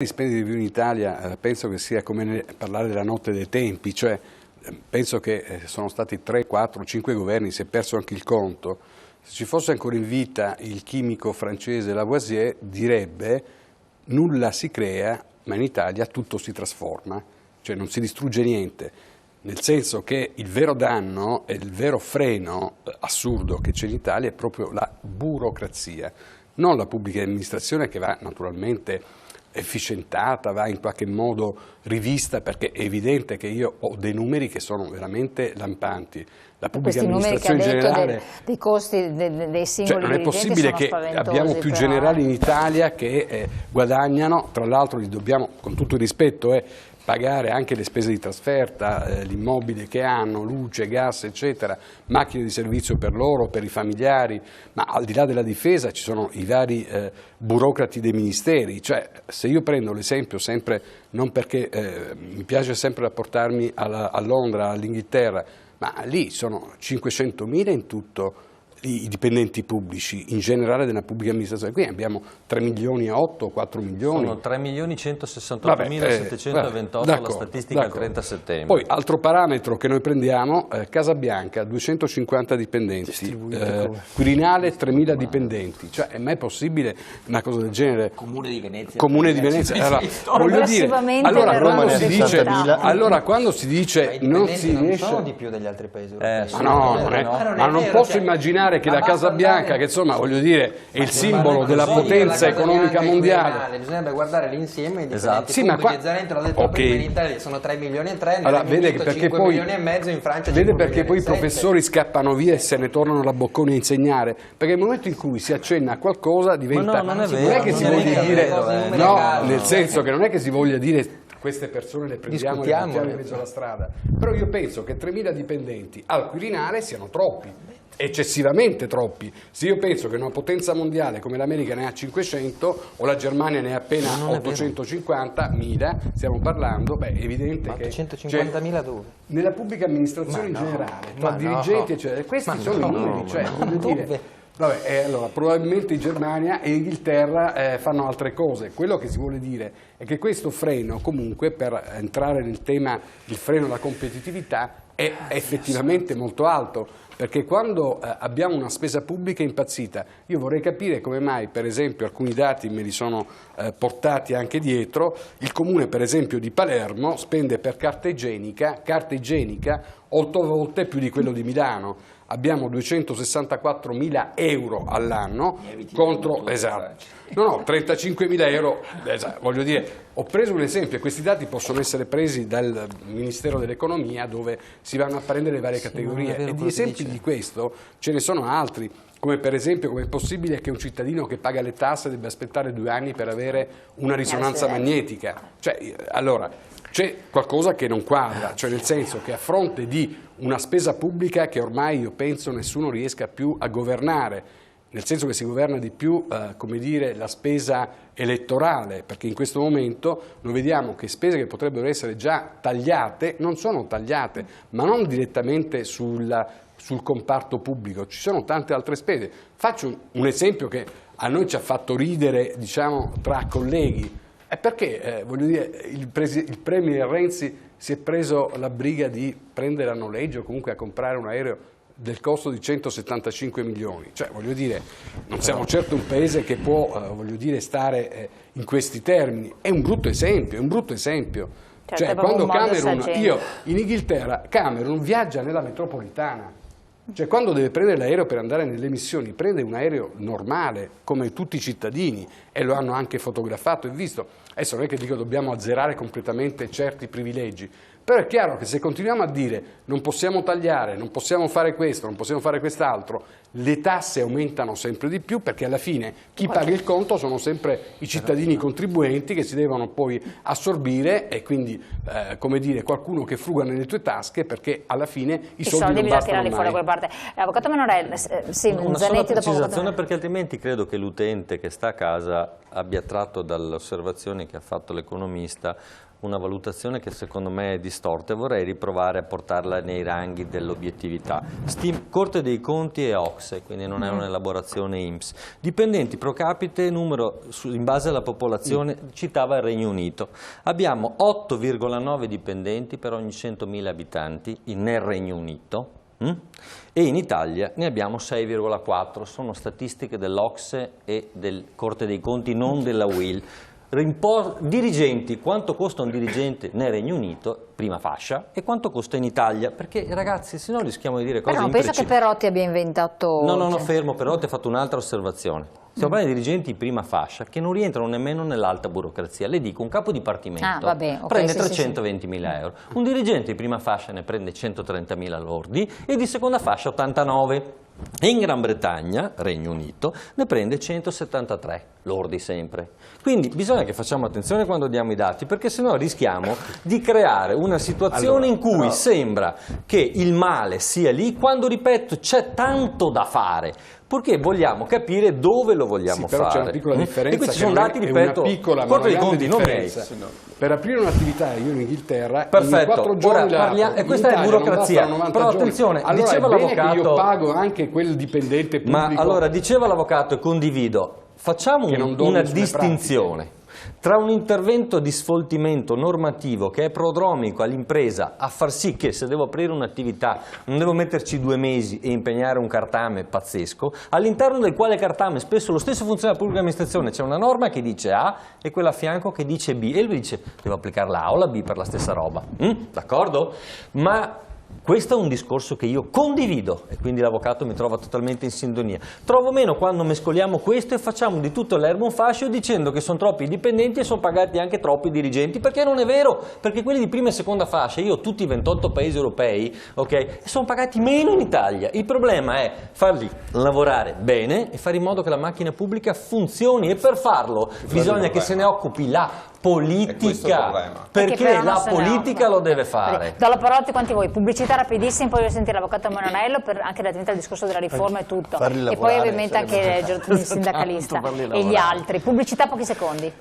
Spendere di più in Italia penso che sia come parlare della notte dei tempi, cioè penso che sono stati 3, 4, 5 governi, si è perso anche il conto. Se ci fosse ancora in vita il chimico francese Lavoisier direbbe nulla si crea ma in Italia tutto si trasforma, cioè non si distrugge niente, nel senso che il vero danno e il vero freno assurdo che c'è in Italia è proprio la burocrazia, non la pubblica amministrazione che va naturalmente efficientata, va in qualche modo rivista, perché è evidente che io ho dei numeri che sono veramente lampanti. La pubblica amministrazione in generale, dei costi dei singoli non è possibile che abbiamo più generali in Italia che guadagnano, tra l'altro li dobbiamo, con tutto il rispetto, pagare anche le spese di trasferta, l'immobile che hanno, luce, gas, eccetera, macchine di servizio per loro, per i familiari, ma al di là della difesa ci sono i vari burocrati dei ministeri. Cioè, se io prendo l'esempio sempre, non perché mi piace sempre rapportarmi a Londra, all'Inghilterra, ma lì sono 500.000 in tutto i dipendenti pubblici, in generale della pubblica amministrazione. Qui abbiamo 3 milioni e 8, 4 milioni. Sono 3.168.728 la statistica al 30 settembre. Poi altro parametro che noi prendiamo, Casabianca 250 dipendenti, Quirinale 3.000 dipendenti, cioè è mai possibile una cosa del genere? Comune di Venezia. Comune di Venezia. Voglio dire, allora quando si dice non si riesce... Non sono di più degli altri paesi europei. Ma non posso immaginare che la Casa Bianca, che insomma voglio dire è il simbolo della potenza economica mondiale, bisognerebbe guardare l'insieme di sì, ma qua, l'ho detto prima, in Italia sono 3 milioni e 3, allora, vede perché 5 poi, milioni e mezzo, in Francia vede 5 perché poi i 7. professori scappano via e se ne tornano alla Bocconi a insegnare, perché nel momento in cui si accenna a qualcosa diventa, non è che si voglia dire no, nel senso che non è che si voglia dire queste persone le prendiamo e le mettiamo in mezzo alla strada, però io penso che 3.000 dipendenti al Quirinale siano troppi, eccessivamente troppi. Se io penso che una potenza mondiale come l'America ne ha 500 o la Germania ne ha appena 850.000, stiamo parlando, beh, è evidente che 850.000 dove? Nella pubblica amministrazione in generale, tra dirigenti eccetera, questi sono i numeri, cioè voglio dire. Vabbè, allora, probabilmente in Germania e Inghilterra fanno altre cose. Quello che si vuole dire è che questo freno, comunque, per entrare nel tema, il freno alla competitività, è effettivamente molto alto, perché quando abbiamo una spesa pubblica impazzita, io vorrei capire come mai, per esempio, alcuni dati me li sono portati anche dietro, il comune, per esempio, di Palermo spende per carta igienica 8 volte più di quello di Milano. Abbiamo 264.000 euro all'anno contro, 35.000 euro, voglio dire, ho preso un esempio e questi dati possono essere presi dal Ministero dell'Economia dove si vanno a prendere le varie categorie e di esempi di questo ce ne sono altri, come per esempio come è possibile che un cittadino che paga le tasse debba aspettare 2 anni per avere una risonanza magnetica, cioè allora c'è qualcosa che non quadra, cioè nel senso che a fronte di una spesa pubblica che ormai io penso nessuno riesca più a governare, nel senso che si governa di più, come dire, la spesa elettorale, perché in questo momento noi vediamo che spese che potrebbero essere già tagliate non sono tagliate, ma non direttamente sul comparto pubblico, ci sono tante altre spese. Faccio un esempio che a noi ci ha fatto ridere, diciamo, tra colleghi. È perché, voglio dire, il premier Renzi si è preso la briga di prendere a noleggio, comunque a comprare un aereo del costo di 175 milioni. Cioè, voglio dire, non siamo certo un paese che può, voglio dire, stare in questi termini. È un brutto esempio, è un brutto esempio. Certo, cioè, quando Cameron, io in Inghilterra, Cameron viaggia nella metropolitana. Cioè, quando deve prendere l'aereo per andare nelle missioni, prende un aereo normale, come tutti i cittadini, e lo hanno anche fotografato e visto. Adesso non è che dico dobbiamo azzerare completamente certi privilegi, però è chiaro che se continuiamo a dire non possiamo tagliare, non possiamo fare questo, non possiamo fare quest'altro, le tasse aumentano sempre di più perché alla fine chi paga il conto sono sempre i cittadini contribuenti che si devono poi assorbire e quindi, come dire, qualcuno che fruga nelle tue tasche perché alla fine i soldi non bastano mai. Fuori da quella parte. Avvocato Menorelli, sì, una Zanetti sola dopo precisazione perché altrimenti credo che l'utente che sta a casa abbia tratto dalle osservazioni che ha fatto l'economista una valutazione che secondo me è distorta e vorrei riprovare a portarla nei ranghi dell'obiettività. Corte dei Conti e OCSE, quindi non è un'elaborazione INPS. Dipendenti pro capite, numero in base alla popolazione, citava il Regno Unito. Abbiamo 8,9 dipendenti per ogni 100.000 abitanti nel Regno Unito. E in Italia ne abbiamo 6,4, sono statistiche dell'OCSE e del Corte dei Conti, non della UIL. Dirigenti, quanto costa un dirigente nel Regno Unito, prima fascia, e quanto costa in Italia? Perché ragazzi, se no rischiamo di dire cose imprecise. Penso che Perotti abbia inventato... No, fermo, Perotti ha fatto un'altra osservazione. Stiamo parlando di dirigenti in prima fascia che non rientrano nemmeno nell'alta burocrazia. Le dico, un capo dipartimento prende 320.000 euro, un dirigente in prima fascia ne prende 130.000 lordi e di seconda fascia 89. E in Gran Bretagna, Regno Unito, ne prende 173, lordi sempre. Quindi bisogna che facciamo attenzione quando diamo i dati, perché sennò rischiamo di creare una situazione in cui sembra che il male sia lì, quando, ripeto, c'è tanto da fare. Perché vogliamo capire dove lo vogliamo fare. Però c'è una piccola differenza, e questi sono dati, ripeto, una piccola ma una grande differenza. Per aprire un'attività io in Inghilterra, perfetto, in 4 giorni e questa è burocrazia. Però attenzione, allora diceva l'avvocato, io pago anche quel dipendente pubblico. Ma allora diceva l'avvocato e condivido, facciamo una distinzione tra un intervento di sfoltimento normativo che è prodromico all'impresa a far sì che se devo aprire un'attività non devo metterci 2 mesi e impegnare un cartame pazzesco, all'interno del quale cartame spesso lo stesso funzionario della pubblica amministrazione c'è una norma che dice A e quella a fianco che dice B e lui dice devo applicare la A o la B per la stessa roba, d'accordo? Ma questo è un discorso che io condivido e quindi l'avvocato mi trova totalmente in sintonia. Trovo meno quando mescoliamo questo e facciamo di tutto l'erba un fascio dicendo che sono troppi i dipendenti e sono pagati anche troppi i dirigenti, perché non è vero, perché quelli di prima e seconda fascia, io ho tutti i 28 paesi europei, ok, sono pagati meno in Italia. Il problema è farli lavorare bene e fare in modo che la macchina pubblica funzioni e per farlo bisogna che se ne occupi la politica, perché la politica lo deve fare. Do la parola a tutti quanti voi, pubblicità rapidissima, poi voglio sentire l'avvocato Mannarello per anche relativamente al discorso della riforma e tutto, e poi ovviamente anche il sindacalista e gli altri. Pubblicità, pochi secondi.